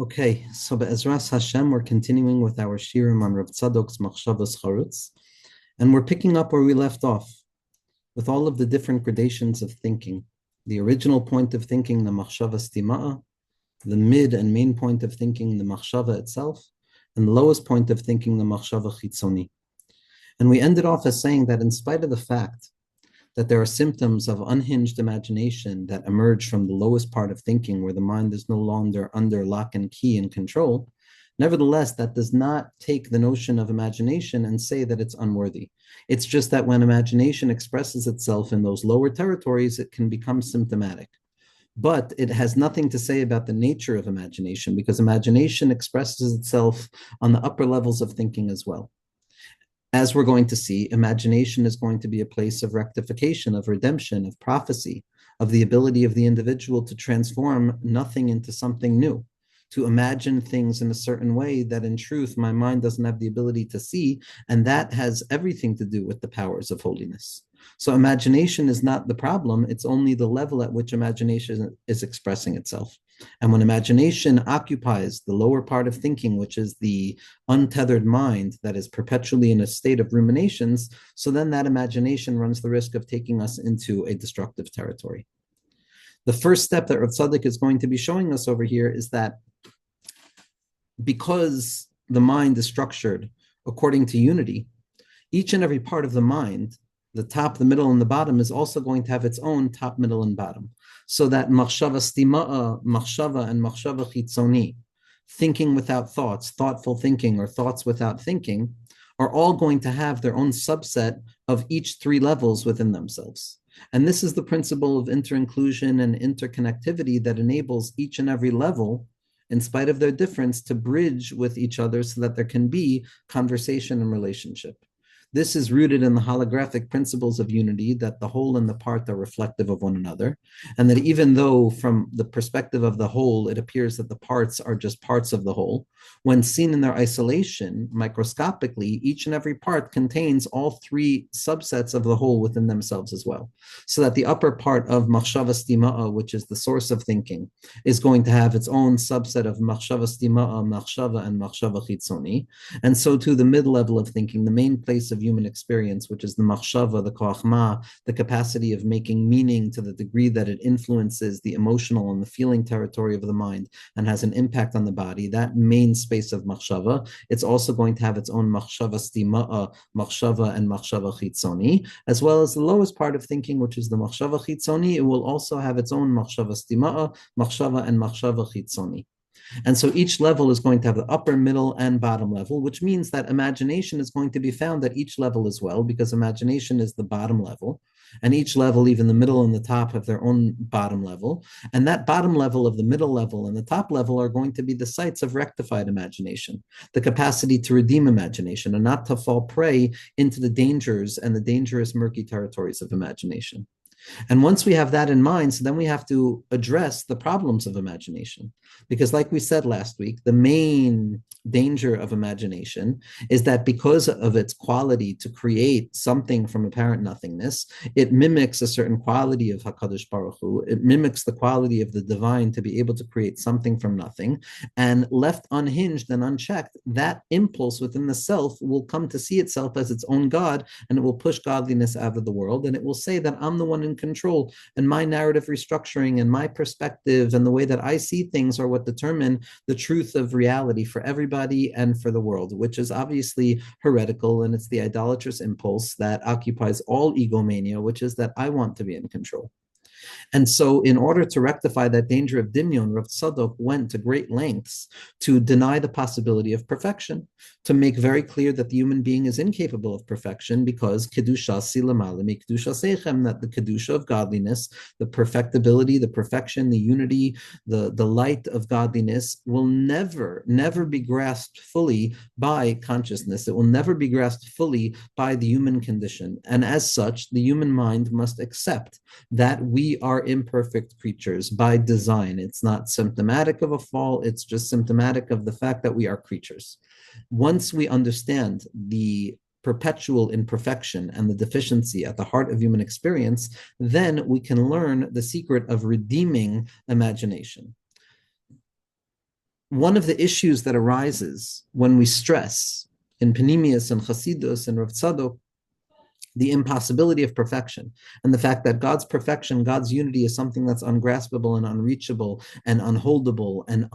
Okay, so Be'ezras Hashem, we're continuing with our shirim on Rav Tzadok's Machshavas Charutz, and we're picking up where we left off with all of the different gradations of thinking. The original point of thinking, the Machshavas Tima'a, the mid and main point of thinking, the Machshava itself, and the lowest point of thinking, the Machshava Chitzoni. And we ended off as saying that in spite of the fact that there are symptoms of unhinged imagination that emerge from the lowest part of thinking, where the mind is no longer under lock and key and control. Nevertheless, that does not take the notion of imagination and say that it's unworthy. It's just that when imagination expresses itself in those lower territories, it can become symptomatic. But it has nothing to say about the nature of imagination, because imagination expresses itself on the upper levels of thinking as well. As we're going to see, imagination is going to be a place of rectification, of redemption, of prophecy, of the ability of the individual to transform nothing into something new, to imagine things in a certain way that in truth my mind doesn't have the ability to see, and that has everything to do with the powers of holiness. So imagination is not the problem, it's only the level at which imagination is expressing itself. And when imagination occupies the lower part of thinking, which is the untethered mind that is perpetually in a state of ruminations, so then that imagination runs the risk of taking us into a destructive territory. The first step that Rav Tzadok is going to be showing us over here is that because the mind is structured according to unity, each and every part of the mind, the top, the middle, and the bottom, is also going to have its own top, middle, and bottom. So that machshava stima'a, machshava, and machshava chitzoni, thinking without thoughts, thoughtful thinking, or thoughts without thinking, are all going to have their own subset of each three levels within themselves. And this is the principle of inter-inclusion and interconnectivity that enables each and every level, in spite of their difference, to bridge with each other so that there can be conversation and relationship. This is rooted in the holographic principles of unity, that the whole and the part are reflective of one another, and that even though from the perspective of the whole, it appears that the parts are just parts of the whole, when seen in their isolation, microscopically, each and every part contains all three subsets of the whole within themselves as well. So that the upper part of machshava stima'a, which is the source of thinking, is going to have its own subset of machshava stima'a, machshava, and machshava chitzoni. And so too, the mid-level of thinking, the main place of human experience, which is the machshava, the koachma, the capacity of making meaning to the degree that it influences the emotional and the feeling territory of the mind and has an impact on the body, that main space of machshava, it's also going to have its own machshava stima'a, machshava, and machshava chitzoni, as well as the lowest part of thinking, which is the machshava chitzoni. It will also have its own machshava stima'a, machshava, and machshava chitzoni. And so each level is going to have the upper, middle, and bottom level, which means that imagination is going to be found at each level as well, because imagination is the bottom level. And each level, even the middle and the top, have their own bottom level. And that bottom level of the middle level and the top level are going to be the sites of rectified imagination, the capacity to redeem imagination and not to fall prey into the dangers and the dangerous murky territories of imagination. And once we have that in mind, so then we have to address the problems of imagination. Because, like we said last week, the main danger of imagination is that because of its quality to create something from apparent nothingness, it mimics a certain quality of HaKadosh Baruch Hu. It mimics the quality of the divine to be able to create something from nothing. And left unhinged and unchecked, that impulse within the self will come to see itself as its own God, and it will push godliness out of the world. And it will say that I'm the one in control, and my narrative restructuring and my perspective and the way that I see things are what determine the truth of reality for everybody and for the world, which is obviously heretical, and it's the idolatrous impulse that occupies all egomania, which is that I want to be in control. And so, in order to rectify that danger of Dimyon, Rav Tzadok went to great lengths to deny the possibility of perfection, to make very clear that the human being is incapable of perfection, because kedusha silamalimi kedusha seichem, that the kedusha of godliness, the perfectibility, the perfection, the unity, the light of godliness will never be grasped fully by consciousness. It will never be grasped fully by the human condition. And as such, the human mind must accept that we are imperfect creatures by design. It's not symptomatic of a fall, it's just symptomatic of the fact that we are creatures. Once we understand the perpetual imperfection and the deficiency at the heart of human experience, then we can learn the secret of redeeming imagination. one of the issues that arises when we stress in Panemius and Chasidus and Rav Tzadok the impossibility of perfection and the fact that God's perfection, God's unity is something that's ungraspable and unreachable and unholdable and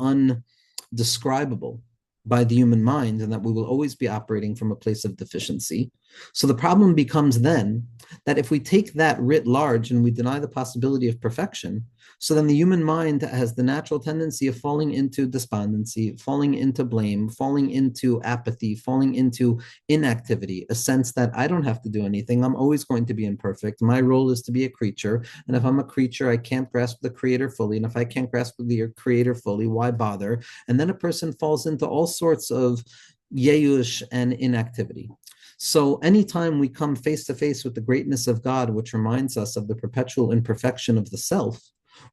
undescribable by the human mind, and that we will always be operating from a place of deficiency. So the problem becomes then that if we take that writ large and we deny the possibility of perfection, so then the human mind has the natural tendency of falling into despondency, falling into blame, falling into apathy, falling into inactivity, a sense that I don't have to do anything. I'm always going to be imperfect. My role is to be a creature. And if I'm a creature, I can't grasp the creator fully. And if I can't grasp the creator fully, why bother? And then a person falls into all sorts of yeush and inactivity. So anytime we come face to face with the greatness of God, which reminds us of the perpetual imperfection of the self,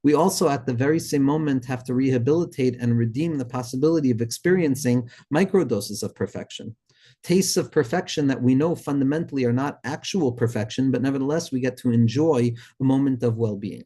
we also at the very same moment have to rehabilitate and redeem the possibility of experiencing microdoses of perfection, tastes of perfection that we know fundamentally are not actual perfection, but nevertheless we get to enjoy a moment of well-being.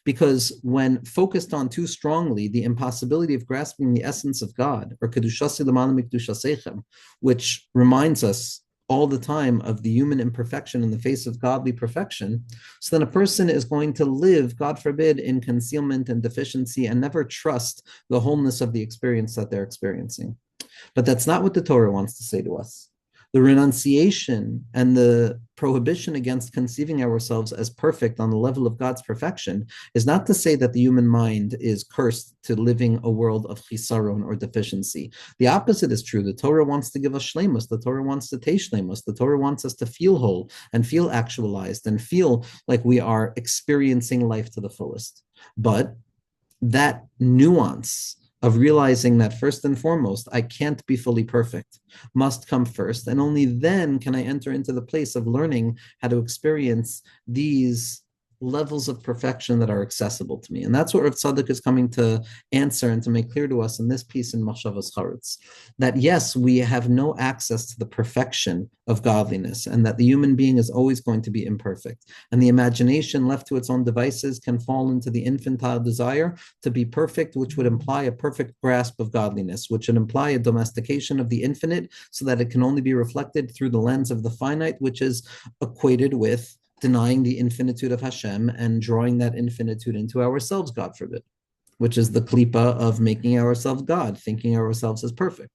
Because when focused on too strongly, the impossibility of grasping the essence of God, or kedushasi l'malam mikdushasechem, which reminds us all the time of the human imperfection in the face of godly perfection, so then a person is going to live, God forbid, in concealment and deficiency and never trust the wholeness of the experience that they're experiencing. But that's not what the Torah wants to say to us. The renunciation and the prohibition against conceiving ourselves as perfect on the level of God's perfection is not to say that the human mind is cursed to living a world of chisaron or deficiency. The opposite is true. The Torah wants to give us shleimus. The Torah wants to taste shleimus. The Torah wants us to feel whole and feel actualized and feel like we are experiencing life to the fullest. But that nuance of realizing that first and foremost, I can't be fully perfect, must come first. And only then can I enter into the place of learning how to experience these levels of perfection that are accessible to me. And that's what Rav Tzadok is coming to answer and to make clear to us in this piece in Machshavas Charetz, that yes, we have no access to the perfection of godliness, and that the human being is always going to be imperfect. And the imagination left to its own devices can fall into the infantile desire to be perfect, which would imply a perfect grasp of godliness, which would imply a domestication of the infinite so that it can only be reflected through the lens of the finite, which is equated with denying the infinitude of Hashem and drawing that infinitude into ourselves, God forbid, which is the klipa of making ourselves God, thinking ourselves as perfect.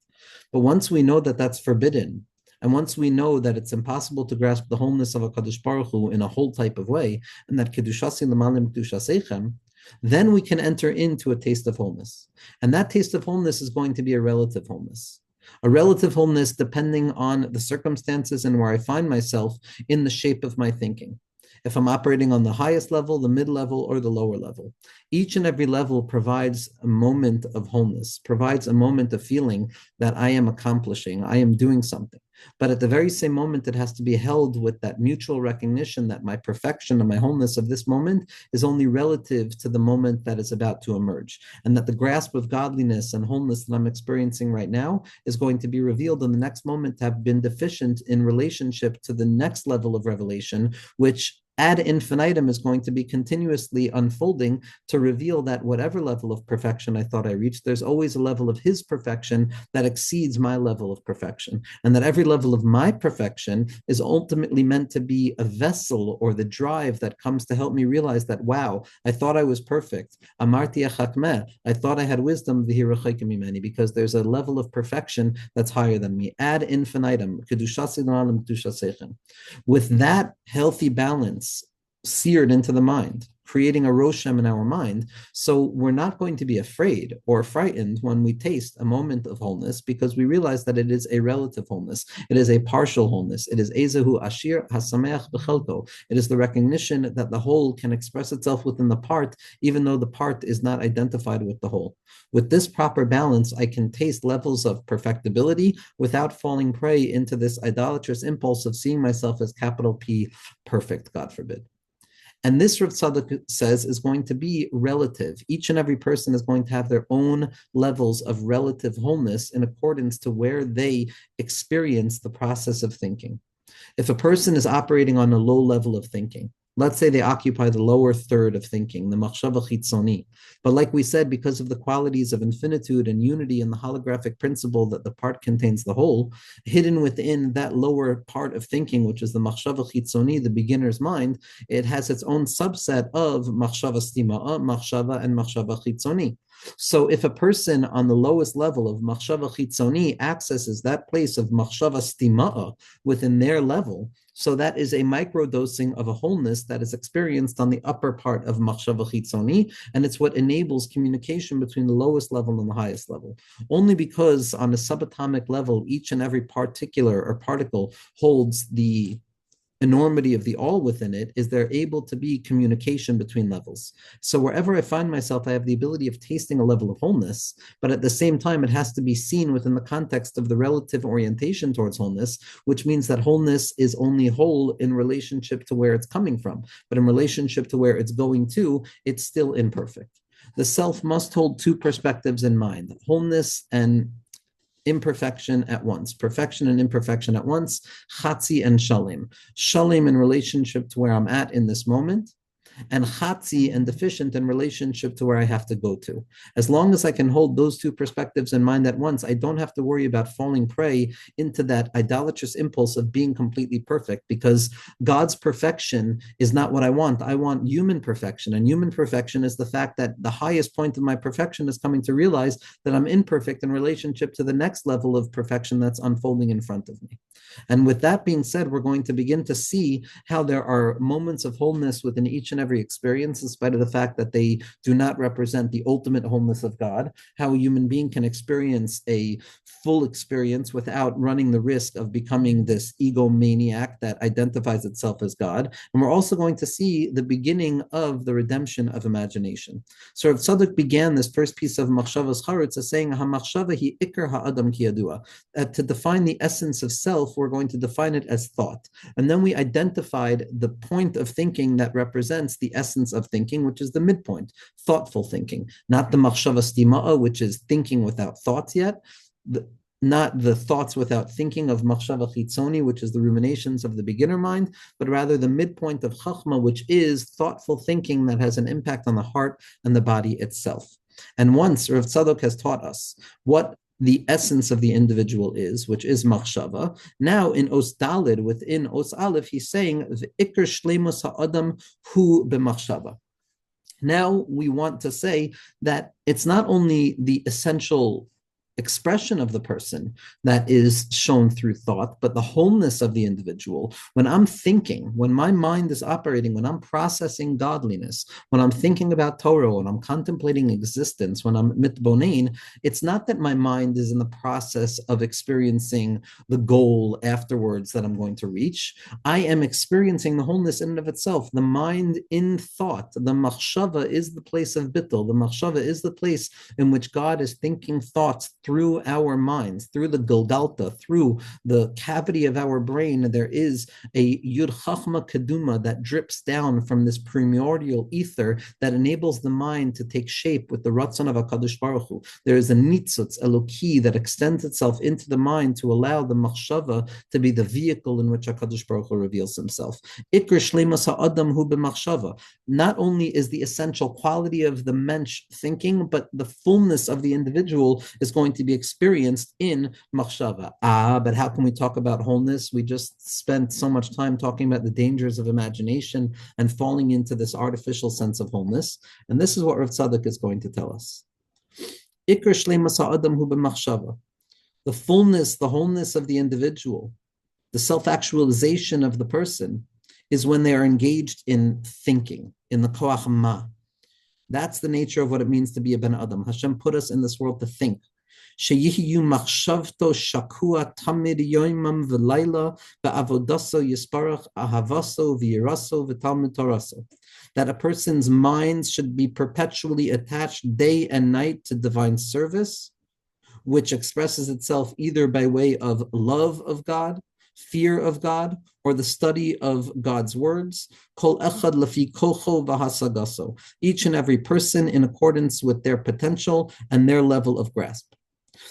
But once we know that that's forbidden, and once we know that it's impossible to grasp the wholeness of a Kadosh Baruch Hu in a whole type of way, and that kedushasi l'malim kedushasechem, then we can enter into a taste of wholeness. And that taste of wholeness is going to be a relative wholeness. A relative wholeness depending on the circumstances and where I find myself in the shape of my thinking. If I'm operating on the highest level, the mid-level, or the lower level. Each and every level provides a moment of wholeness, provides a moment of feeling that I am accomplishing, I am doing something. But at the very same moment, it has to be held with that mutual recognition that my perfection and my wholeness of this moment is only relative to the moment that is about to emerge. And that the grasp of godliness and wholeness that I'm experiencing right now is going to be revealed in the next moment to have been deficient in relationship to the next level of revelation, which ad infinitum is going to be continuously unfolding to reveal that whatever level of perfection I thought I reached, there's always a level of his perfection that exceeds my level of perfection. And that every level of my perfection is ultimately meant to be a vessel or the drive that comes to help me realize that, wow, I thought I was perfect. Amarti achakmeh, I thought I had wisdom, because there's a level of perfection that's higher than me. Ad infinitum. With that healthy balance seared into the mind, creating a roshem in our mind. So we're not going to be afraid or frightened when we taste a moment of wholeness, because we realize that it is a relative wholeness. It is a partial wholeness. It is ezehu ashir hasameach b'chelko. It is the recognition that the whole can express itself within the part, even though the part is not identified with the whole. With this proper balance, I can taste levels of perfectibility without falling prey into this idolatrous impulse of seeing myself as capital P perfect, God forbid. And this, Rav Tzadok says, is going to be relative. Each and every person is going to have their own levels of relative wholeness in accordance to where they experience the process of thinking. If a person is operating on a low level of thinking, Let's say they occupy the lower third of thinking, the machshava chitzoni. But like we said, because of the qualities of infinitude and unity and the holographic principle that the part contains the whole, hidden within that lower part of thinking, which is the machshava chitzoni, the beginner's mind, it has its own subset of machshava stima'a, machshava, and machshava chitzoni. So if a person on the lowest level of machshava chitzoni accesses that place of machshava stima'a within their level, so that is a microdosing of a wholeness that is experienced on the upper part of machshava chitzoni, and it's what enables communication between the lowest level and the highest level. Only because on a subatomic level, each and every particular or particle holds the enormity of the all within it, is there able to be communication between levels. So wherever I find myself, I have the ability of tasting a level of wholeness, but at the same time, it has to be seen within the context of the relative orientation towards wholeness, which means that wholeness is only whole in relationship to where it's coming from, but in relationship to where it's going to, it's still imperfect. The self must hold two perspectives in mind, wholeness and imperfection at once, perfection and imperfection at once, chatzi and shalim. Shalim in relationship to where I'm at in this moment, and chatzi and deficient in relationship to where I have to go to. As long as I can hold those two perspectives in mind at once, I don't have to worry about falling prey into that idolatrous impulse of being completely perfect, because God's perfection is not what I want. I want human perfection, and human perfection is the fact that the highest point of my perfection is coming to realize that I'm imperfect in relationship to the next level of perfection that's unfolding in front of me. And with that being said, we're going to begin to see how there are moments of wholeness within each and every experience, in spite of the fact that they do not represent the ultimate wholeness of God, how a human being can experience a full experience without running the risk of becoming this egomaniac that identifies itself as God. And we're also going to see the beginning of the redemption of imagination. So Rav Tzadok began this first piece of Machshavas Charetz as saying, Ha-machshava hi ikar ha'adam ki yadua. To define the essence of self, we're going to define it as thought. And then we identified the point of thinking that represents the essence of thinking, which is the midpoint, thoughtful thinking, not the machshava stima'a, which is thinking without thoughts yet, not the thoughts without thinking of machshava chitzoni, which is the ruminations of the beginner mind, but rather the midpoint of chachma, which is thoughtful thinking that has an impact on the heart and the body itself. And once Rav Tzadok has taught us what the essence of the individual is, which is machshava. Now in Os Dalid, within Os Aleph, he's saying, V'ikr shleimus ha'adam hu b'machshava. Now we want to say that it's not only the essential expression of the person that is shown through thought, but the wholeness of the individual. When I'm thinking, when my mind is operating, when I'm processing godliness, when I'm thinking about Torah, when I'm contemplating existence, when I'm mitbonein, it's not that my mind is in the process of experiencing the goal afterwards that I'm going to reach. I am experiencing the wholeness in and of itself. The mind in thought, the machshava is the place of bittul. The machshava is the place in which God is thinking thoughts through our minds, through the Golgalta, through the cavity of our brain. There is a Yud Chachma Keduma that drips down from this primordial ether that enables the mind to take shape with the Ratzon of HaKadosh Baruch Hu. There is a Nitzutz, Eloki, that extends itself into the mind to allow the Machshava to be the vehicle in which HaKadosh Baruch Hu reveals himself. Ikr Shleimus Ha'adam Hu B'Machshava. Not only is the essential quality of the mensch thinking, but the fullness of the individual is going to be experienced in machshava. But how can we talk about wholeness? We just spent so much time talking about the dangers of imagination and falling into this artificial sense of wholeness. And this is what Rav Tzadok is going to tell us. Ikar shleimus ha'adam hu b'machshava. The fullness, the wholeness of the individual, the self-actualization of the person is when they are engaged in thinking, in the koach ma. That's the nature of what it means to be a ben adam. Hashem put us in this world to think. Sheyihiyu machshavto shakua tamid yoimam v'layla ba'avodaso yisparach ahavaso v'yiraso v'talmud toraso. That a person's mind should be perpetually attached day and night to divine service, which expresses itself either by way of love of God, fear of God, or the study of God's words. Kol echad lafi kocho v'hasagaso. Each and every person in accordance with their potential and their level of grasp.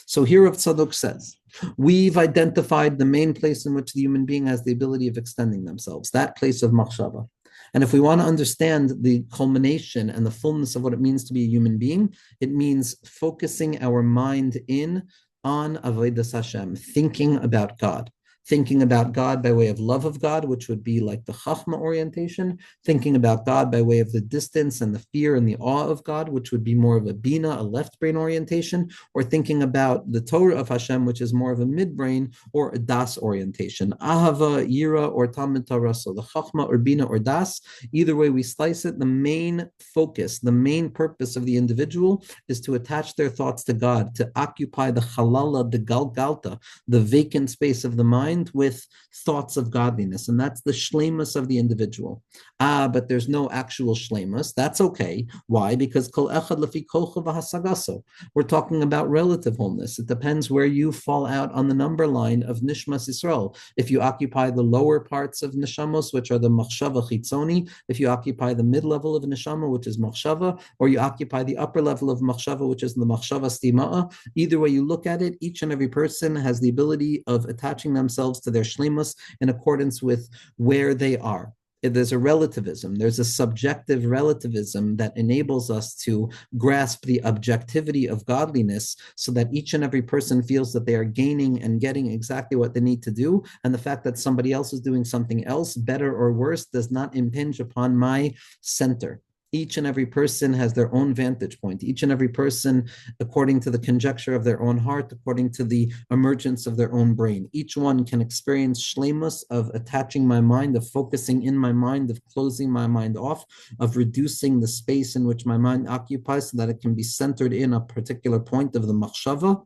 So here Rav Tzadok says, we've identified the main place in which the human being has the ability of extending themselves, that place of machshava. And if we want to understand the culmination and the fullness of what it means to be a human being, it means focusing our mind in on Avodas Hashem, thinking about God. Thinking about God by way of love of God, which would be like the Chachma orientation, thinking about God by way of the distance and the fear and the awe of God, which would be more of a Bina, a left brain orientation, or thinking about the Torah of Hashem, which is more of a midbrain or a Das orientation. Ahava, Yira, or Talmud Torah, so the Chachma or Bina or Das, either way we slice it, the main focus, the main purpose of the individual is to attach their thoughts to God, to occupy the Halala, the Galgalta, the vacant space of the mind with thoughts of godliness. And that's the shlemus of the individual. But there's no actual shlemus. That's okay. Why? Because kol echad lefi kolcho v'hasagaso. We're talking about relative wholeness. It depends where you fall out on the number line of Nishmas Yisrael. If you occupy the lower parts of Neshamos, which are the machshava chitzoni, if you occupy the mid-level of Neshama, which is machshava, or you occupy the upper level of machshava, which is the machshava stima'a, either way you look at it, each and every person has the ability of attaching themselves to their shlemus in accordance with where they are. There's a relativism, there's a subjective relativism that enables us to grasp the objectivity of godliness so that each and every person feels that they are gaining and getting exactly what they need to do. And the fact that somebody else is doing something else, better or worse, does not impinge upon my center. Each and every person has their own vantage point. Each and every person, according to the conjecture of their own heart, according to the emergence of their own brain. Each one can experience shlemus of attaching my mind, of focusing in my mind, of closing my mind off, of reducing the space in which my mind occupies so that it can be centered in a particular point of the machshava,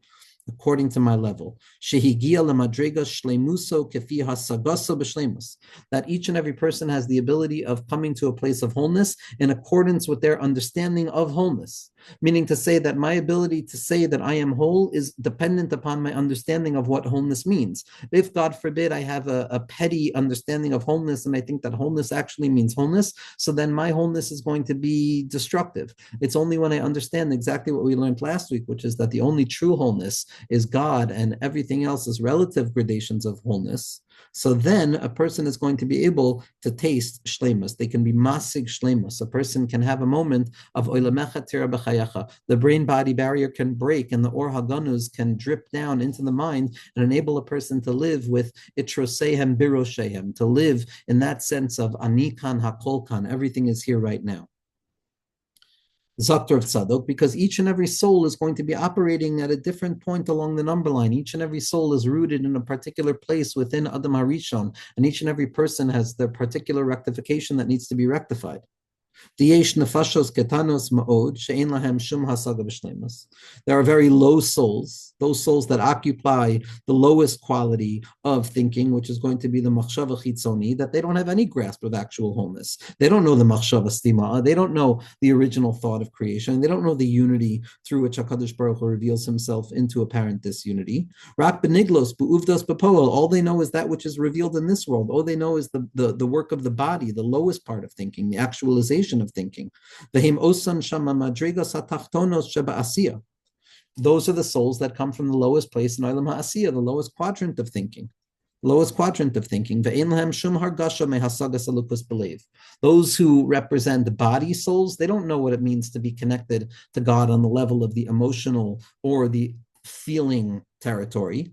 according to my level. That each and every person has the ability of coming to a place of wholeness in accordance with their understanding of wholeness. Meaning to say that my ability to say that I am whole is dependent upon my understanding of what wholeness means. If, God forbid, I have a petty understanding of wholeness and I think that wholeness actually means wholeness, so then my wholeness is going to be destructive. It's only when I understand exactly what we learned last week, which is that the only true wholeness is God and everything else is relative gradations of wholeness. So then a person is going to be able to taste shlemus. They can be masig shlemus. A person can have a moment of oilamecha tira b'chayacha. The brain-body barrier can break and the or haganuz can drip down into the mind and enable a person to live with itrosehem biroshehem, to live in that sense of anikan hakolkan. Everything is here right now. Zaktor of Tzadok, because each and every soul is going to be operating at a different point along the number line. Each and every soul is rooted in a particular place within Adam HaRishon, and each and every person has their particular rectification that needs to be rectified. There are very low souls, those souls that occupy the lowest quality of thinking, which is going to be the machshava chitzoni, that they don't have any grasp of actual wholeness. They don't know the machshava stima. They don't know the original thought of creation. They don't know the unity through which HaKadosh Baruch Hu reveals himself into apparent disunity. Rak beniglos be'uvdos bepoel. All they know is that which is revealed in this world. All they know is the work of the body, the lowest part of thinking, the actualization of thinking. Those are the souls that come from the lowest place in Olam HaAsiyah, the lowest quadrant of thinking. Those who represent body souls, they don't know what it means to be connected to God on the level of the emotional or the feeling territory.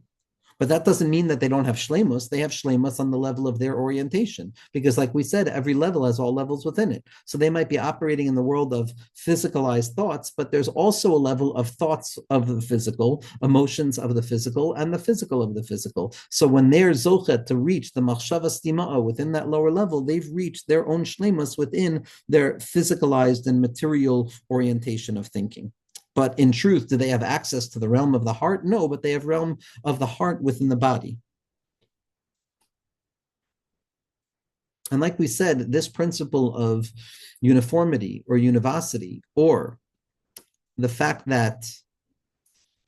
But that doesn't mean that they don't have shlemus. They have shlemus on the level of their orientation. Because like we said, every level has all levels within it. So they might be operating in the world of physicalized thoughts, but there's also a level of thoughts of the physical, emotions of the physical, and the physical of the physical. So when they're zochet to reach the machshava stima'a within that lower level, they've reached their own shlemus within their physicalized and material orientation of thinking. But in truth, do they have access to the realm of the heart? No, but they have realm of the heart within the body. And like we said, this principle of uniformity or univocity, or the fact that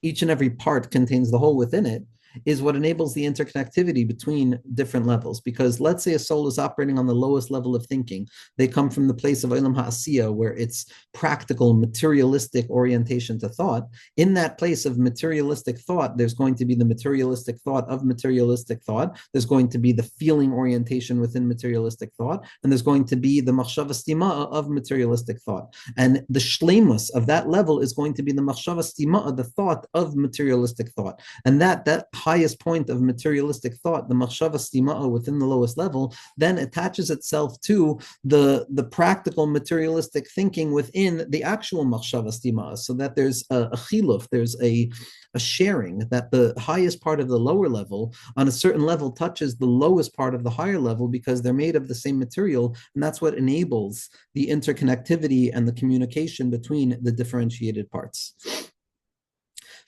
each and every part contains the whole within it, is what enables the interconnectivity between different levels. Because let's say a soul is operating on the lowest level of thinking. They come from the place of Olam Ha'asiya, where it's practical, materialistic orientation to thought. In that place of materialistic thought, there's going to be the materialistic thought of materialistic thought. There's going to be the feeling orientation within materialistic thought. And there's going to be the machshava stima of materialistic thought. And the shlemus of that level is going to be the machshava stima, the thought of materialistic thought. And that highest point of materialistic thought, the machshava stima within the lowest level, then attaches itself to the practical materialistic thinking within the actual machshava stima, so that there's a chiluf, there's a sharing, that the highest part of the lower level on a certain level touches the lowest part of the higher level because they're made of the same material, and that's what enables the interconnectivity and the communication between the differentiated parts.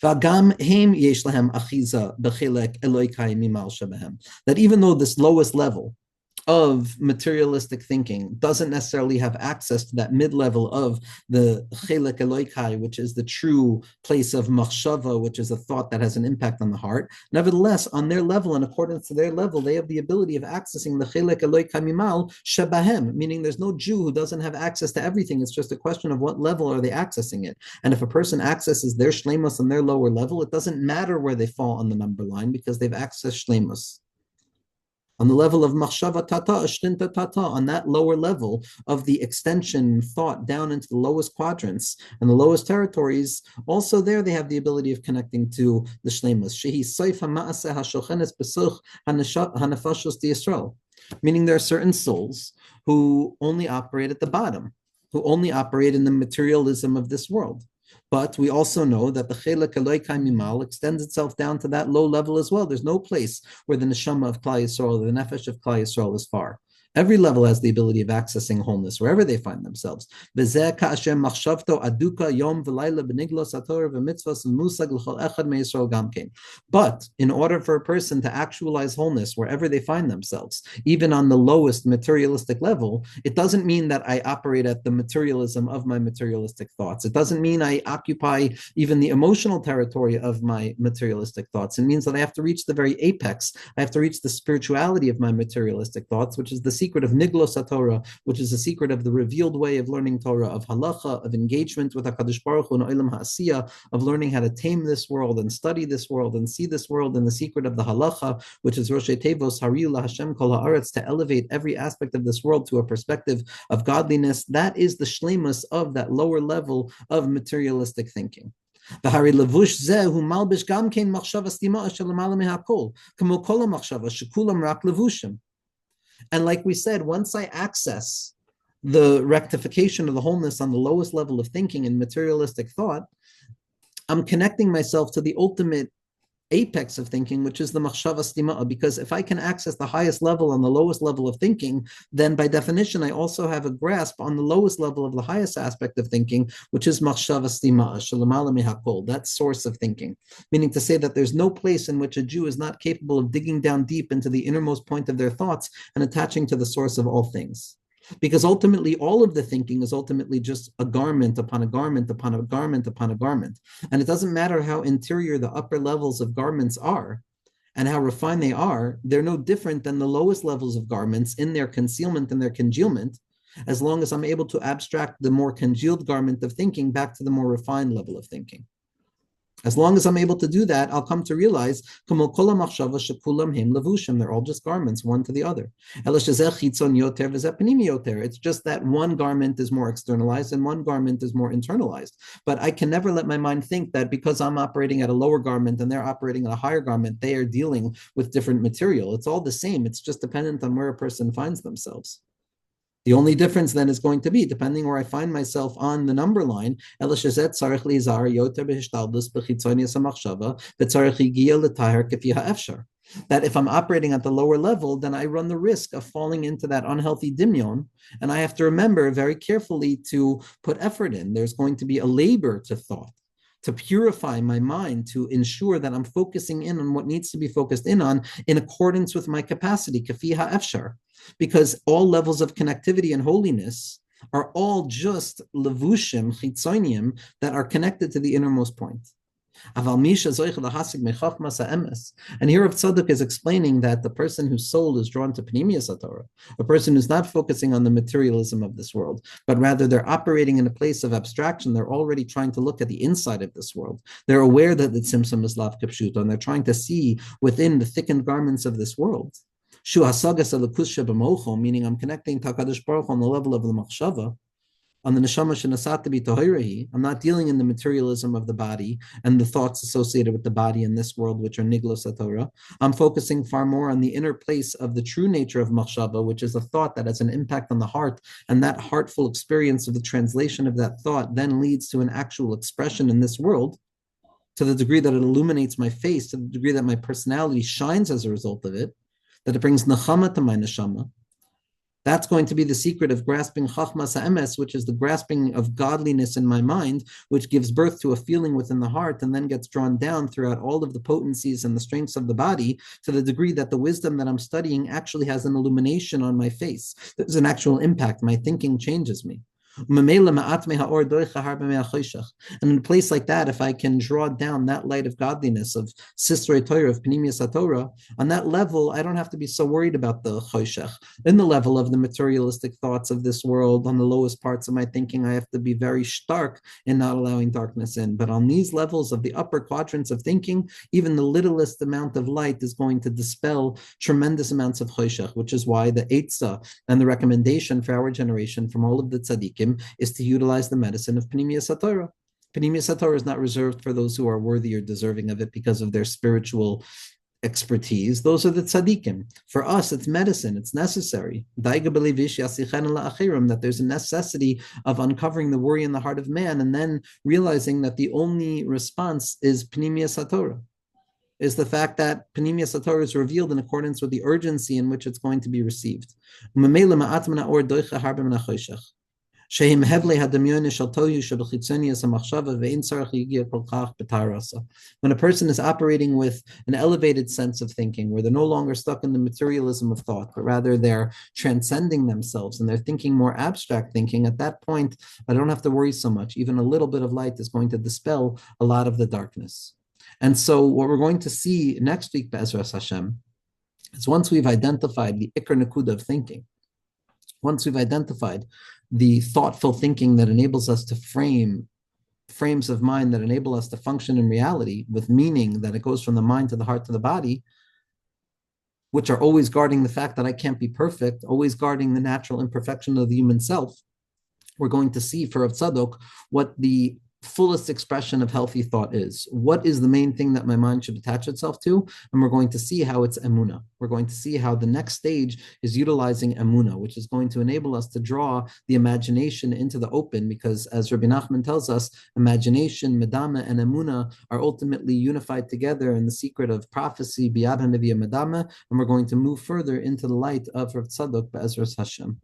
That even though this lowest level of materialistic thinking doesn't necessarily have access to that mid-level of the chelek eloikai, which is the true place of machshava, which is a thought that has an impact on the heart. Nevertheless, on their level, in accordance to their level, they have the ability of accessing the chelek eloikai mimal shebahem, meaning there's no Jew who doesn't have access to everything. It's just a question of what level are they accessing it. And if a person accesses their shleimus on their lower level, it doesn't matter where they fall on the number line because they've accessed shleimus. On the level of machshava tata, ashtinta tata, on that lower level of the extension thought down into the lowest quadrants and the lowest territories, also there they have the ability of connecting to the shleimus. Shehi seif ha'ma'aseh ha'shochenes besuch hanefashos d'Yisrael. Meaning there are certain souls who only operate at the bottom, who only operate in the materialism of this world. But we also know that the chelek eloikai mimal extends itself down to that low level as well. There's no place where the neshama of Klal Yisrael, the nefesh of Klal Yisrael is far. Every level has the ability of accessing wholeness wherever they find themselves. But in order for a person to actualize wholeness wherever they find themselves, even on the lowest materialistic level, it doesn't mean that I operate at the materialism of my materialistic thoughts. It doesn't mean I occupy even the emotional territory of my materialistic thoughts. It means that I have to reach the very apex. I have to reach the spirituality of my materialistic thoughts, which is the secret of Niglos HaTorah, which is the secret of the revealed way of learning Torah, of halacha, of engagement with HaKadosh Baruch Hu and Olam Ha'asiyah, of learning how to tame this world and study this world and see this world in the secret of the halacha, which is Rosh Tevos Hariyu LaHashem Kol Haaretz, to elevate every aspect of this world to a perspective of godliness. That is the shleimus of that lower level of materialistic thinking. והרי לבוש זה הוא מלבש גם כן מחשבה סתימה של למעלה מהכל, כמו כל המחשבה שכולם רק לבושים. And like we said, once I access the rectification of the wholeness on the lowest level of thinking and materialistic thought, I'm connecting myself to the ultimate apex of thinking, which is the machshava stima. Because if I can access the highest level on the lowest level of thinking, then by definition, I also have a grasp on the lowest level of the highest aspect of thinking, which is machshava stima, shalamala mihakol, that source of thinking. Meaning to say that there's no place in which a Jew is not capable of digging down deep into the innermost point of their thoughts and attaching to the source of all things. Because ultimately, all of the thinking is ultimately just a garment upon a garment upon a garment upon a garment. And it doesn't matter how interior the upper levels of garments are and how refined they are, they're no different than the lowest levels of garments in their concealment and their congealment, as long as I'm able to abstract the more congealed garment of thinking back to the more refined level of thinking. As long as I'm able to do that, I'll come to realize they're all just garments, one to the other. It's just that one garment is more externalized and one garment is more internalized. But I can never let my mind think that because I'm operating at a lower garment and they're operating at a higher garment, they are dealing with different material. It's all the same. It's just dependent on where a person finds themselves. The only difference then is going to be, depending where I find myself on the number line, that if I'm operating at the lower level, then I run the risk of falling into that unhealthy dimyon, and I have to remember very carefully to put effort in. There's going to be a labor to thought, to purify my mind, to ensure that I'm focusing in on what needs to be focused in on in accordance with my capacity, kafi ha'efshar. Because all levels of connectivity and holiness are all just levushim, chitzonium, that are connected to the innermost point. And here Rav Tzadok is explaining that the person whose soul is drawn to Pnimiyas HaTorah, a person who's not focusing on the materialism of this world, but rather they're operating in a place of abstraction. They're already trying to look at the inside of this world. They're aware that the Tzimtzum is Lav Kipshuto, and they're trying to see within the thickened garments of this world. Meaning I'm connecting to HaKadosh Baruch Hu on the level of the Machshava, on the neshama shenasat to be tohirahi. I'm not dealing in the materialism of the body and the thoughts associated with the body in this world, which are niglos haTorah. I'm focusing far more on the inner place of the true nature of machshava, which is a thought that has an impact on the heart, and that heartful experience of the translation of that thought then leads to an actual expression in this world, to the degree that it illuminates my face, to the degree that my personality shines as a result of it, that it brings nechama to my neshama. That's going to be the secret of grasping chachmas ha'emes, which is the grasping of godliness in my mind, which gives birth to a feeling within the heart and then gets drawn down throughout all of the potencies and the strengths of the body, to the degree that the wisdom that I'm studying actually has an illumination on my face. There's an actual impact. My thinking changes me. And in a place like that, if I can draw down that light of godliness, of Sisrei Torah, of Pnimiyas HaTorah, on that level, I don't have to be so worried about the choshech. In the level of the materialistic thoughts of this world, on the lowest parts of my thinking, I have to be very stark in not allowing darkness in. But on these levels of the upper quadrants of thinking, even the littlest amount of light is going to dispel tremendous amounts of choshech, which is why the Eitzah and the recommendation for our generation from all of the tzaddikim is to utilize the medicine of Pnimiyas HaTorah. Pnimiyas HaTorah is not reserved for those who are worthy or deserving of it because of their spiritual expertise. Those are the tzaddikim. For us, it's medicine. It's necessary. That there's a necessity of uncovering the worry in the heart of man and then realizing that the only response is Pnimiyas HaTorah, is the fact that Pnimiyas HaTorah is revealed in accordance with the urgency in which it's going to be received. When a person is operating with an elevated sense of thinking, where they're no longer stuck in the materialism of thought, but rather they're transcending themselves and they're thinking more abstract thinking, at that point, I don't have to worry so much. Even a little bit of light is going to dispel a lot of the darkness. And so what we're going to see next week, Be'ezras Hashem, is once we've identified the Ikar Nakuda of thinking, once we've identified the thoughtful thinking that enables us to frame frames of mind that enable us to function in reality with meaning, that it goes from the mind to the heart to the body, which are always guarding the fact that I can't be perfect, always guarding the natural imperfection of the human self, we're going to see for Rav Tzadok what the fullest expression of healthy thought is. What is the main thing that my mind should attach itself to? And we're going to see how it's emunah. We're going to see how the next stage is utilizing emunah, which is going to enable us to draw the imagination into the open, because as Rabbi Nachman tells us, imagination, medama, and emunah are ultimately unified together in the secret of prophecy, biyad hanaviyah medama, and we're going to move further into the light of Rav Tzadok Be'ezras Hashem.